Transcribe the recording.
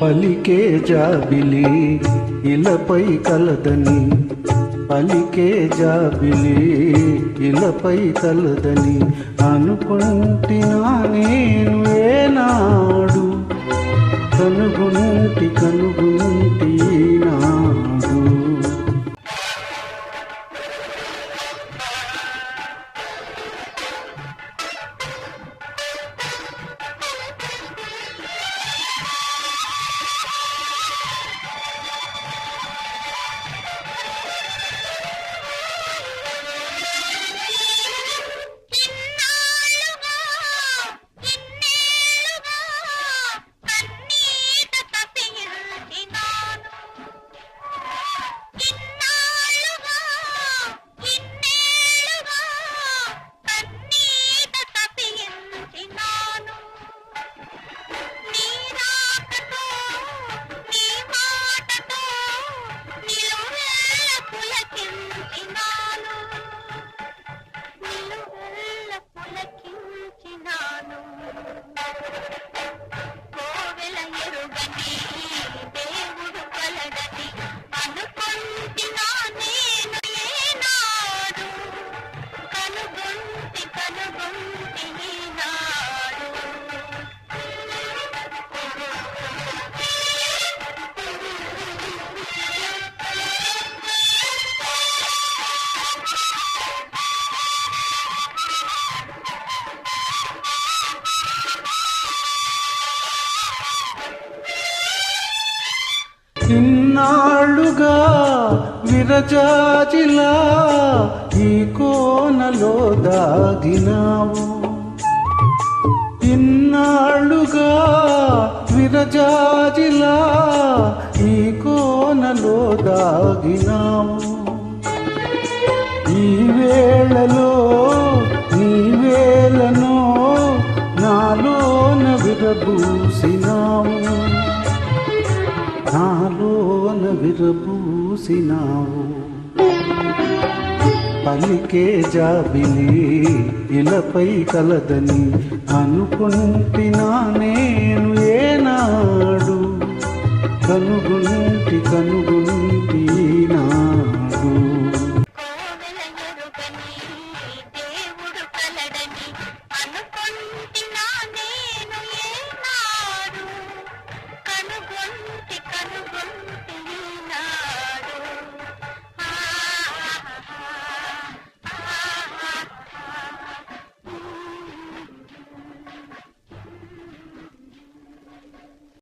పలికే జాబిలి ఇలపై కలదని, పలికే జాబిలి ఇలపై కలదని అనుకుంటినా నేను ఏనాడు, కనుగొంటి నాడు. ఇన్నాళ్ళుగా విరజాజిలా ఈ కోనలో దాగినావు, ఇన్నాళ్ళుగా విరజాజిలా ఈ కోనలో దాగినావు. ఈ వేళలో నీ వేళనో నాలోన విరబూసినావు, నాలోన విరబూసినావు. పలికే జాబిలి ఇలపై కలదని అనుకుంటినా నేను ఏనాడు, కనుగొంటి నా